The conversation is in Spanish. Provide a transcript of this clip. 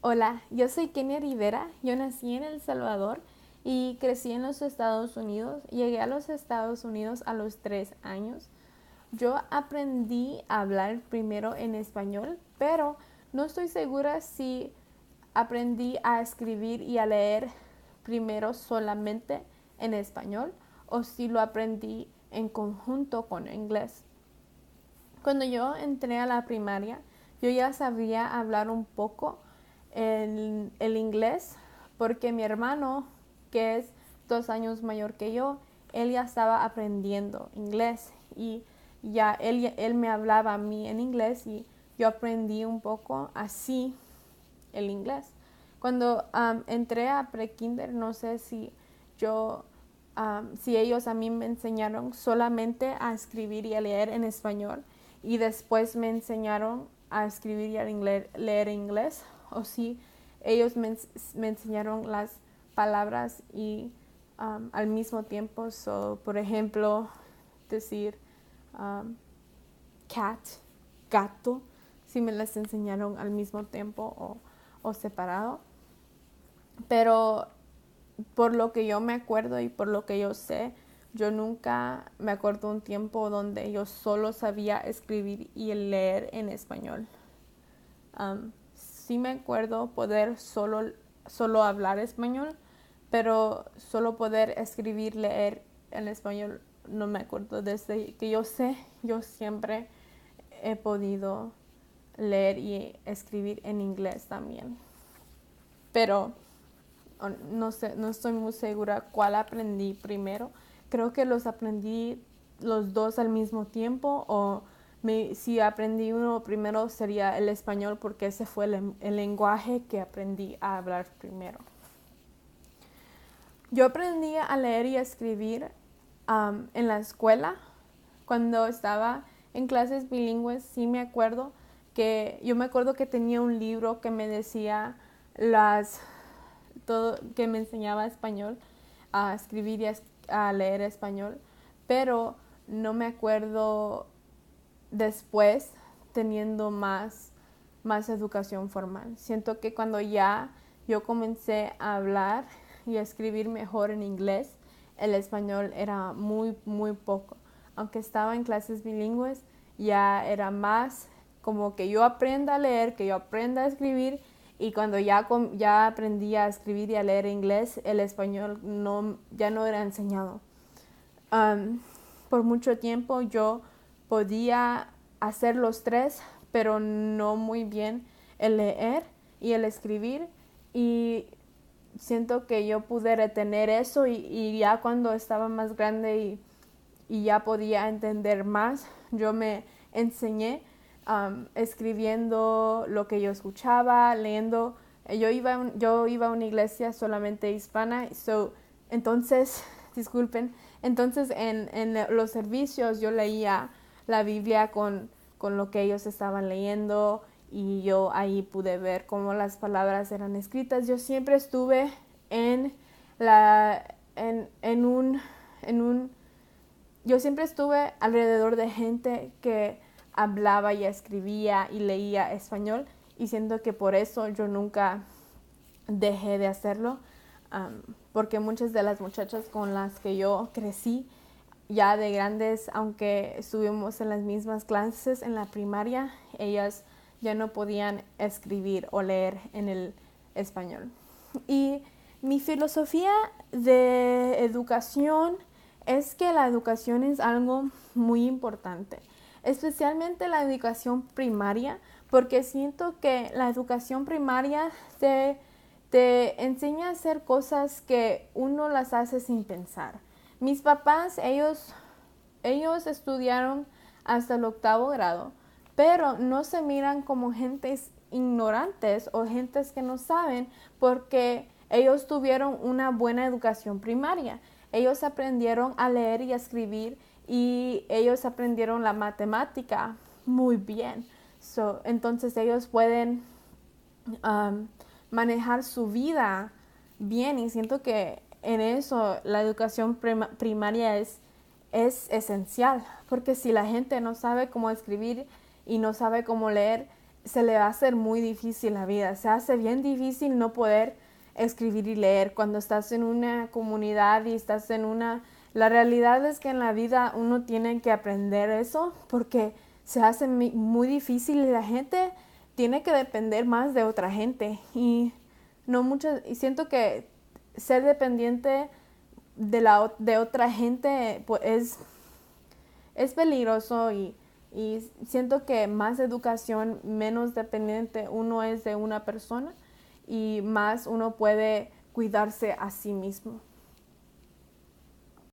Hola, yo soy Kenia Rivera. Yo nací en El Salvador y crecí en los Estados Unidos. Llegué a los Estados Unidos a los 3 años. Yo aprendí a hablar primero en español, pero no estoy segura si aprendí a escribir y a leer primero solamente en español o si lo aprendí en conjunto con inglés. Cuando yo entré a la primaria, yo ya sabía hablar un poco el inglés porque mi hermano, que es 2 años mayor que yo, él ya estaba aprendiendo inglés y ya él me hablaba a mí en inglés y yo aprendí un poco así el inglés. Cuando entré a pre-kinder, no sé si yo, si ellos a mí me enseñaron solamente a escribir y a leer en español y después me enseñaron a escribir y a leer en inglés, o si ellos me enseñaron las palabras y al mismo tiempo. So, por ejemplo, decir um, cat, gato, si me las enseñaron al mismo tiempo o separado. Pero por lo que yo me acuerdo y por lo que yo sé, yo nunca me acuerdo un tiempo donde yo solo sabía escribir y leer en español. Sí me acuerdo poder solo hablar español, pero solo poder escribir, leer en español no me acuerdo. Desde que yo sé, yo siempre he podido leer y escribir en inglés también. Pero no sé, no estoy muy segura cuál aprendí primero. Creo que los aprendí los dos al mismo tiempo o si aprendí uno primero sería el español porque ese fue el lenguaje que aprendí a hablar primero. Yo aprendí a leer y a escribir en la escuela. Cuando estaba en clases bilingües, sí me acuerdo yo me acuerdo que tenía un libro que me decía todo, que me enseñaba español, a escribir y a leer español, pero no me acuerdo después teniendo más educación formal. Siento que cuando ya yo comencé a hablar y a escribir mejor en inglés, el español era muy, muy poco. Aunque estaba en clases bilingües, ya era más como que yo aprenda a leer, que yo aprenda a escribir, y cuando ya aprendí a escribir y a leer inglés, el español ya no era enseñado. Um, por mucho tiempo yo podía hacer los tres, pero no muy bien el leer y el escribir. Y siento que yo pude retener eso y ya cuando estaba más grande y ya podía entender más, yo me enseñé escribiendo lo que yo escuchaba, leyendo. Yo iba a una iglesia solamente hispana, entonces, disculpen, entonces en los servicios yo leía la Biblia con lo que ellos estaban leyendo y yo ahí pude ver cómo las palabras eran escritas. Yo siempre estuve en la en un yo siempre estuve alrededor de gente que hablaba y escribía y leía español y siento que por eso yo nunca dejé de hacerlo, porque muchas de las muchachas con las que yo crecí ya de grandes, aunque estuvimos en las mismas clases en la primaria, ellas ya no podían escribir o leer en el español. Y mi filosofía de educación es que la educación es algo muy importante, especialmente la educación primaria, porque siento que la educación primaria te enseña a hacer cosas que uno las hace sin pensar. Mis papás, ellos estudiaron hasta el 8º grado, pero no se miran como gentes ignorantes o gentes que no saben porque ellos tuvieron una buena educación primaria. Ellos aprendieron a leer y a escribir y ellos aprendieron la matemática muy bien. Entonces ellos pueden um, manejar su vida bien y siento que en eso la educación primaria es esencial, porque si la gente no sabe cómo escribir y no sabe cómo leer, se le va a hacer muy difícil la vida. Se hace bien difícil no poder escribir y leer cuando estás en una comunidad y estás en una... La realidad es que en la vida uno tiene que aprender eso porque se hace muy difícil y la gente tiene que depender más de otra gente y no muchas, y siento que ser dependiente de otra gente pues es peligroso y siento que más educación, menos dependiente uno es de una persona y más uno puede cuidarse a sí mismo.